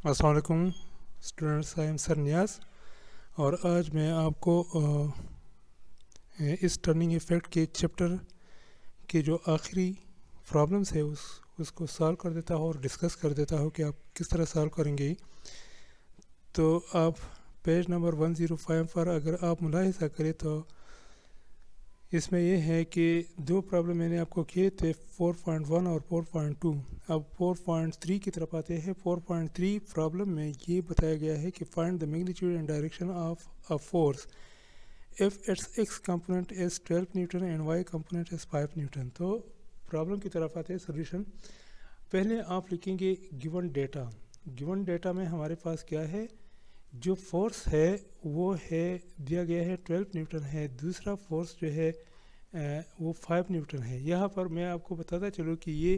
अस्सलाम वालेकुम students, I am sir नियाज़। और आज मैं आपको इस टर्निंग इफ़ेक्ट के चैप्टर के जो आखिरी प्रॉब्लम्स है उसको सॉल्व कर देता हूँ और डिस्कस कर देता हूँ कि आप किस तरह सॉल्व करेंगे। तो आप पेज नंबर 105 पर अगर आप मुलाहिज़ा करें तो इसमें यह है कि दो प्रॉब्लम मैंने आपको किए थे 4.1 और 4.2। अब 4.3 की तरफ आते हैं। 4.3 प्रॉब्लम में ये बताया गया है कि find the magnitude and direction of a force if it's x component is 12 newton and y component is 5 newton. तो प्रॉब्लम की तरफ आते हैं सोल्यूशन। पहले आप लिखेंगे गिवन डेटा। गिवन डेटा में हमारे पास क्या है, जो फोर्स है वो है दिया गया है 12 न्यूटन है। दूसरा फोर्स जो है वो 5 न्यूटन है। यहाँ पर मैं आपको बताता चलूँ कि ये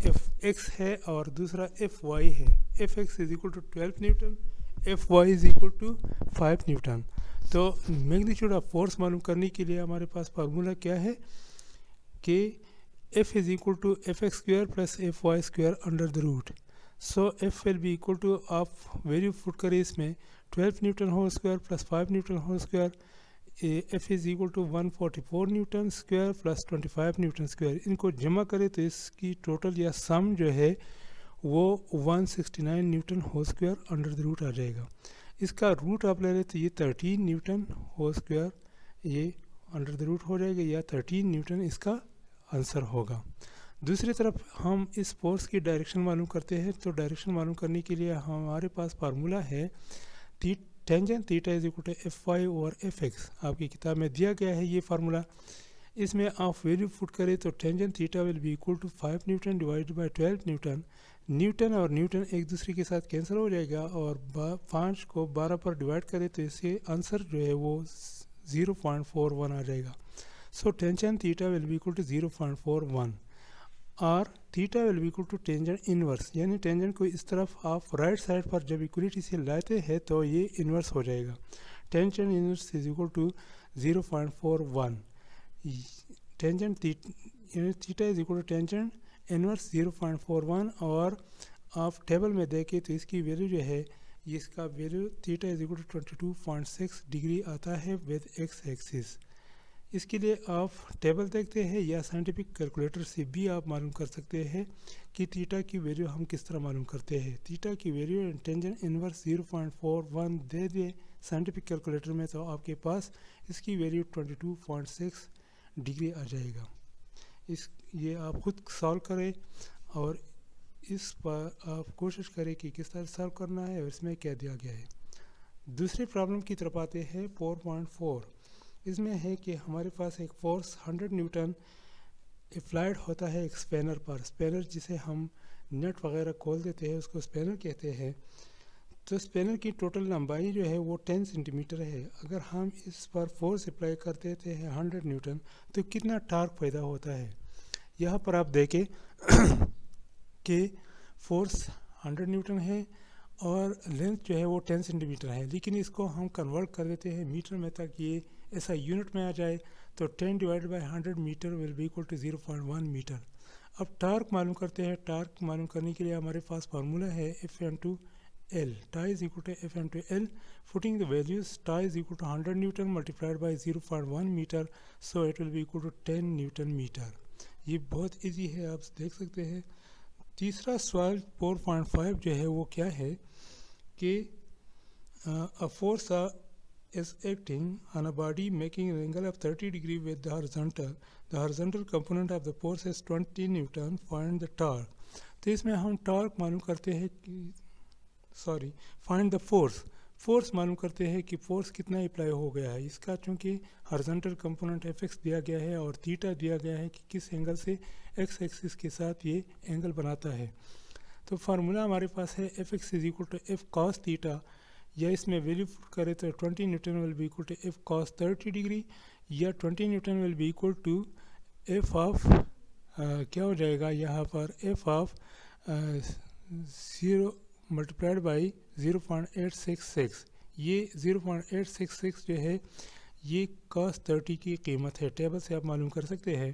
एफ एक्स है और दूसरा एफ वाई है। F x is equal to 12 newton, f y is equal to 5 newton. तो मैग्नीट्यूड ऑफ फोर्स मालूम करने के लिए हमारे पास फार्मूला क्या है कि f is equal to f x square plus f y square under the root. So f will be equal to, आप वैल्यू पुट करें इसमें 12 newton whole square plus 5 newton whole square, f is equal to 144 newton square plus 25 newton square. इनको जमा करें तो इसकी total या सम जो है वो 169 newton whole square under the root आ जाएगा। इसका रूट आप ले लें तो ये 13 न्यूटन होल स्क्वायर ये अंडर द रूट हो जाएगा, या 13 न्यूटन इसका आंसर होगा। दूसरी तरफ हम इस फोर्स की डायरेक्शन मालूम करते हैं। तो डायरेक्शन मालूम करने के लिए हमारे पास फार्मूला है tangent theta is equal to f y over f x. आपकी किताब में दिया गया है ये फार्मूला। इसमें आप वैल्यू पुट करें तो tangent theta will be equal to 5 newton divided by 12 newton. Newton और न्यूटन एक दूसरे के साथ कैंसिल हो जाएगा और 5 को 12 पर डिवाइड करें तो इससे आंसर जो है वो 0.41 आ जाएगा। So tangent theta will be equal to 0.41 और theta will be equal to tangent inverse, यानी टेंजेंट को इस तरफ आप राइट साइड पर जब इक्वलिटी से लाते हैं तो ये इनवर्स हो जाएगा। Tangent inverse is equal to 0.41। Tangent theta is equal to tangent inverse 0.41। और आप टेबल में देखें तो इसकी वैल्यू जो है, इसका value theta is equal to 22.6 degree आता है विद एक्स एक्सिस। इसके लिए आप टेबल देखते हैं या साइंटिफिक कैलकुलेटर से भी आप मालूम कर सकते हैं कि थीटा की वैल्यू हम किस तरह मालूम करते हैं। थीटा की वैल्यू टेंजेंट इनवर्स 0.41 दे दिए साइंटिफिक कैलकुलेटर में तो आपके पास इसकी वैल्यू 22.6 डिग्री आ जाएगा। ये आप खुद सॉल्व करें और इस पर आप कोशिश करें कि किस तरह सॉल्व करना है और इसमें क्या दिया गया है। दूसरी प्रॉब्लम की तरफ आते हैं 4.4। इसमें है कि हमारे पास एक फोर्स 100 न्यूटन अप्लाइड होता है एक स्पैनर पर। स्पैनर जिसे हम नट वगैरह खोल देते हैं उसको स्पैनर कहते हैं। तो स्पैनर की टोटल लंबाई जो है वो 10 सेंटीमीटर है। अगर हम इस पर फोर्स अप्लाई कर देते हैं 100 न्यूटन तो कितना टार्क पैदा होता है। यहाँ पर आप देखें कि फोर्स 100 न्यूटन है और लेंथ जो है वो 10 सेंटीमीटर है, लेकिन इसको हम कन्वर्ट कर देते हैं मीटर में ताकि ये ऐसा यूनिट में आ जाए। तो 10 divided by 100 metre will be equal to 0.1 metre. अब टार्क मालूम करते हैं। टार्क मालूम करने के लिए हमारे पास फार्मूला है f into l. Tau is equal to f into l. Putting the values, tau is equal to 100 newton multiplied by 0.1 metre, so it will be equal to 10 newton metre. ये बहुत easy है, आप देख सकते हैं। तीसरा सवाल 4.5 जो है वो क्या है कि a force is acting on a body making an angle of 30 degree with the horizontal. The horizontal component of the force is 20 Newton. Find the torque. तो इसमें हम टॉर्क मालूम करते हैं कि फाइंड द फोर्स मालूम करते हैं कि फोर्स कितना अप्लाई हो गया है इसका। चूँकि हॉरिजॉन्टल कंपोनेंट एफ एक्स दिया गया है और थीटा दिया गया है कि किस एंगल से एक्स एक्सिस के साथ ये एंगल बनाता है। तो फार्मूला हमारे पास है f x is equal to f cos theta, या इसमें वैल्यू पुट करें तो 20 newton will be equal to f cos 30 degree, या 20 newton will be equal to f of क्या हो जाएगा यहाँ पर एफ ऑफ 0 मल्टीप्लाइड बाई 0.866। ये 0.866 जो है ये कॉस 30 की कीमत है। टेबल से आप मालूम कर सकते हैं।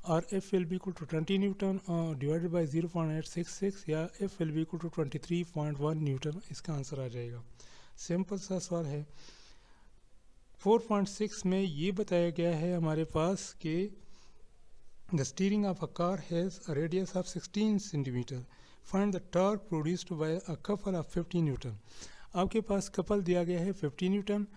और F will be equal to 20 Newton divided by 0.866 या F will be equal to 23.1 Newton, इसका आंसर आ जाएगा। सिंपल सा सवाल है। 4.6 में ये बताया गया है हमारे पास कि the steering of a car has a radius of 16 centimeter. Find the torque produced by a couple of 50 Newton. आपके पास कपल दिया गया है 50 न्यूटन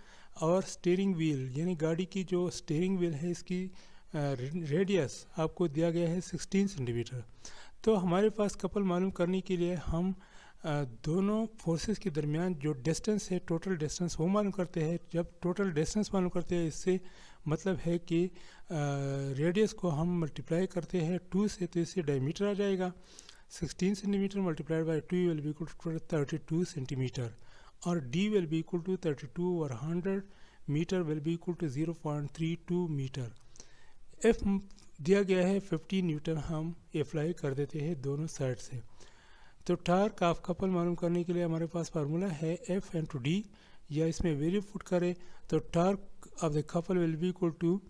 और स्टीयरिंग व्हील यानी गाड़ी की जो स्टीयरिंग व्हील है इसकी रेडियस आपको दिया गया है 16 सेंटीमीटर। तो हमारे पास कपल मालूम करने के लिए हम दोनों फोर्सेस के दरमियान जो डिस्टेंस है, टोटल डिस्टेंस, वो मालूम करते हैं। जब टोटल डिस्टेंस मालूम करते हैं इससे मतलब है कि रेडियस को हम मल्टीप्लाई करते हैं 2 से, तो इससे डायमीटर आ जाएगा। 16 centimetre multiplied by 2 will be equal to 32 centimetre और D will be equal to 32 और 100 metre will be equal to 0.32 metre. F दिया गया है 50 न्यूटन, हम अप्लाई कर देते हैं दोनों साइड से। तो टार्क ऑफ कपल मालूम करने के लिए हमारे पास फार्मूला है F इंटू डी, या इसमें वैल्यू पुट करें तो torque of the couple will be equal to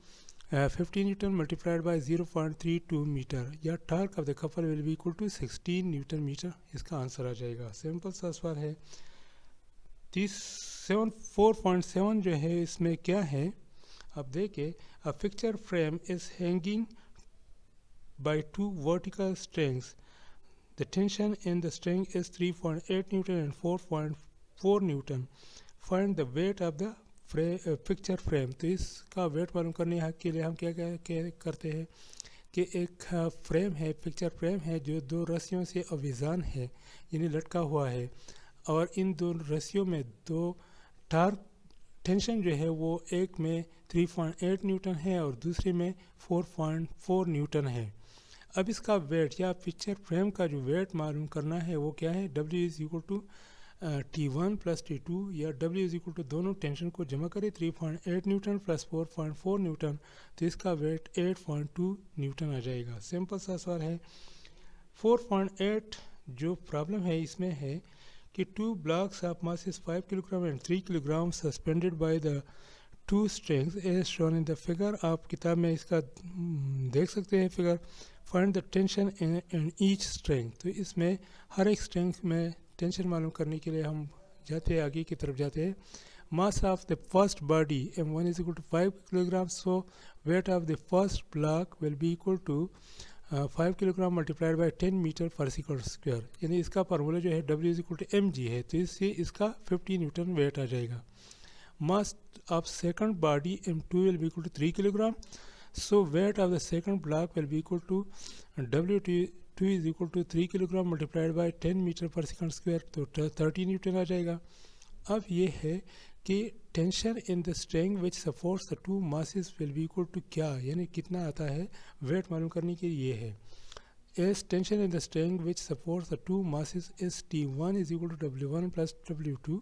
50 newton multiplied by 0.32 metre, या torque of the couple will be equal to 16 newton metre, इसका आंसर आ जाएगा। सिंपल सा सवाल है। 4.7 जो है इसमें क्या है, अब देखें। A picture frame is hanging by 2 vertical strings. The tension in the string is 3.8 Newton and 4.4 Newton. Find the weight of the picture frame. तो इसका वेट मालूम करने के लिए हम क्या करते हैं कि एक फ्रेम है, पिक्चर फ्रेम है जो 2 रस्सियों से अविजान है यानी लटका हुआ है, और इन 2 रस्सियों में 2 टार्क टेंशन जो है वो एक में 3.8 न्यूटन है और दूसरे में 4.4 न्यूटन है। अब इसका वेट या पिक्चर फ्रेम का जो वेट मालूम करना है वो क्या है, W is equal to T1 plus T2, या W इज़ इक्वल टू दोनों टेंशन को जमा करें 3.8 न्यूटन प्लस 4.4 न्यूटन, तो इसका वेट 8.2 न्यूटन आ जाएगा। सिंपल सा सवाल है। 4.8 जो प्रॉब्लम है इसमें है कि 2 blocks of mass is 5 kilogram and 3 kilogram suspended by the 2 strings as shown in the figure. आप किताब में इसका देख सकते हैं figure. Find the tension in each string. तो इसमें हर एक स्ट्रिंग में टेंशन मालूम करने के लिए हम जाते हैं, आगे की तरफ जाते हैं। Mass of the first body M1 is equal to 5 kilogram, so weight of the first block will be equal to 5 kilogram multiplied by 10 metre per second square, यानी इसका फार्मूला जो है W is equal to mg है, तो इससे इसका 50 Newton weight आ जाएगा। Mass of second body M2 will be equal to 3 kilogram, so weight of the second block will be equal to W2 is equal to 3 kilogram multiplied by 10 metre per second square, तो 30 newton आ जाएगा। अब ये है कि tension in the string which supports the 2 masses will be equal to क्या, यानी कितना आता है वेट मालूम करने के लिए ये है। As tension in the string which supports the 2 masses is T1 is equal to W1 plus W2,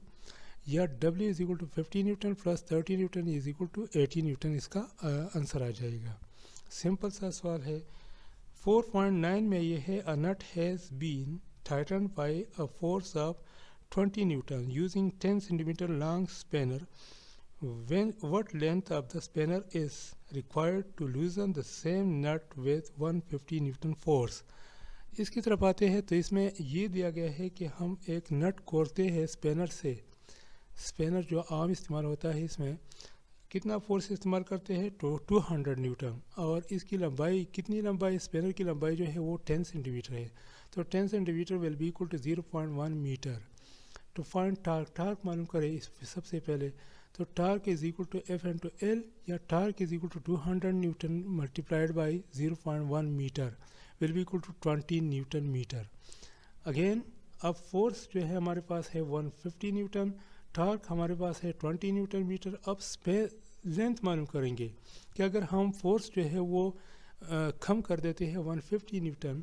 या W is equal to 50 newton plus 30 newton is equal to 80 newton, इसका आंसर आ जाएगा। सिंपल सा सवाल है। 4.9 में ये है, a nut has been tightened by a force of 20 newton using 10 centimetre long spanner, when what length of the spanner is required to loosen the same nut with 150 newton force. इसकी तरफ आते हैं तो इसमें ये दिया गया है कि हम एक नट कोरते हैं स्पेनर से। स्पेनर जो आम इस्तेमाल होता है इसमें कितना फोर्स इस्तेमाल करते हैं, तो 200 न्यूटन, और इसकी लंबाई कितनी लंबाई, स्पेनर की लंबाई जो है वो 10 सेंटीमीटर है, तो 10 centimetre will be equal to 0.1 metre. तो फाइंड टार्क, टार्क मालूम करें सबसे पहले, तो torque is equal to F into L, या torque is equal to 200 newton multiplied by 0.1 metre will be equal to 20 newton metre. Again अब force जो है हमारे पास है 150 न्यूटन, टार्क हमारे पास है 20 न्यूटन मीटर। अब लेंथ मालूम करेंगे कि अगर हम फोर्स जो है वो कम कर देते हैं 150 न्यूटन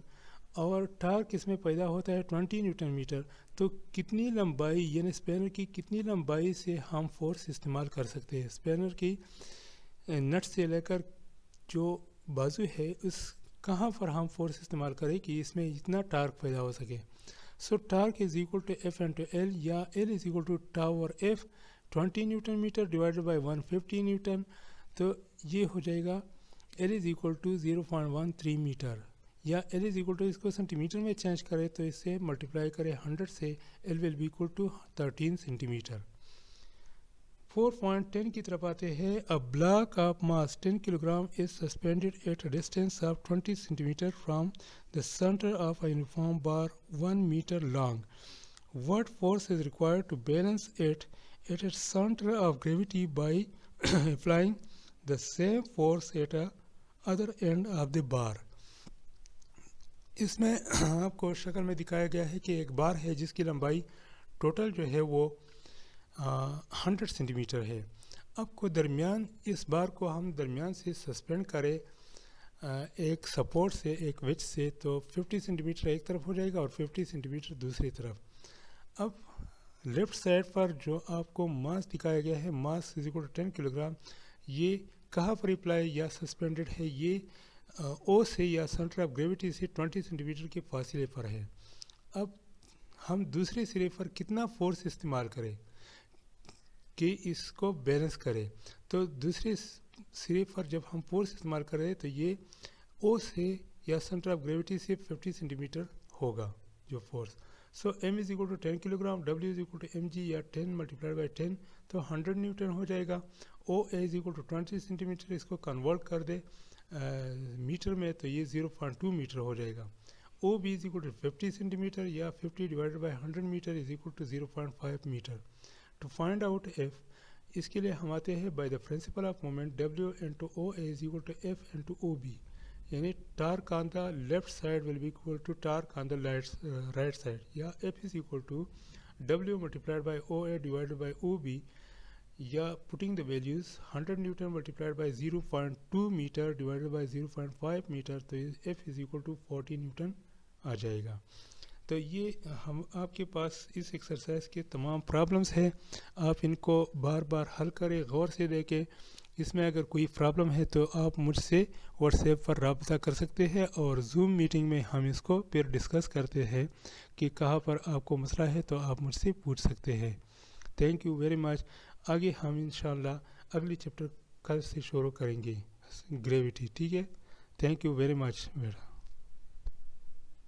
और टार्क इसमें पैदा होता है 20 न्यूटन मीटर, तो कितनी लंबाई यानी स्पेनर की कितनी लंबाई से हम फोर्स इस्तेमाल कर सकते हैं। स्पेनर की नट से लेकर जो बाजू है उस कहाँ पर हम फोर्स इस्तेमाल करें कि इसमें इतना टार्क पैदा हो सके। So torque is equal to F into L, या L is equal to tau और F 20 newton metre divided by 150 newton, तो ये हो जाएगा L is equal to 0.13 metre, या L इज़ इक्वल टू इसको सेंटीमीटर में चेंज करें तो इससे मल्टीप्लाई करें 100 से, L will be equal to 13 centimetre. 4.10 की तरफ आते हैं। A block of mass 10 kilogram is suspended at a distance of 20 centimetre from the centre of a uniform bar 1 metre long. What force is required to balance it at its center of gravity by applying the same force at the other end of the bar? इसमें आपको शक्ल में दिखाया गया है कि एक बार है जिसकी लंबाई टोटल जो है वो 100 सेंटीमीटर है। आपको दरमियान इस बार को हम दरमियान से सस्पेंड करें एक सपोर्ट से, एक विच से, तो 50 सेंटीमीटर एक तरफ हो जाएगा और 50 सेंटीमीटर दूसरी तरफ। अब लेफ़्ट साइड पर जो आपको मास दिखाया गया है, mass is equal to 10 kilogram, ये कहाँ पर अप्लाई या सस्पेंडेड है? ये ओ से या सेंटर ऑफ ग्रेविटी से 20 सेंटीमीटर के फासले पर है। अब हम दूसरे सिरे पर कितना फोर्स इस्तेमाल करें कि इसको बैलेंस करें? तो दूसरे सिरे पर जब हम फोर्स इस्तेमाल करें तो ये ओ से या सेंटर ऑफ ग्रेविटी से 50 सेंटीमीटर होगा जो force. So m is equal to 10 kilogram, w is equal to mg या 10 मल्टीप्लाइड बाई 10 तो 100 न्यूटन हो जाएगा। O A is equal to 20 centimetre, इसको कन्वर्ट कर दे मीटर में तो ये 0.2 मीटर हो जाएगा। O B is equal to 50 centimetre या 50 divided by 100 metre is equal to 0.5 metre. To find out F, इसके लिए हम आते हैं by the principle of moment, W into O A is equal to F into O B, यानी torque on the left side will be equal to torque on the right side, या F is equal to W multiplied by O A divided by O B, या putting the values 100 newton multiplied by 0.2 metre divided by 0.5 metre, तो F is equal to 40 newton आ जाएगा। तो ये हम आपके पास इस एक्सरसाइज के तमाम प्रॉब्लम्स हैं, आप इनको बार बार हल करें, गौर से देखें। इसमें अगर कोई प्रॉब्लम है तो आप मुझसे व्हाट्सएप पर रब्ता कर सकते हैं और ज़ूम मीटिंग में हम इसको फिर डिस्कस करते हैं कि कहाँ पर आपको मसला है, तो आप मुझसे पूछ सकते हैं। Thank you very much. आगे हम इंशाल्लाह अगली चैप्टर कल से शुरू करेंगे, ग्रेविटी। ठीक है, थैंक यू वेरी मच बेटा।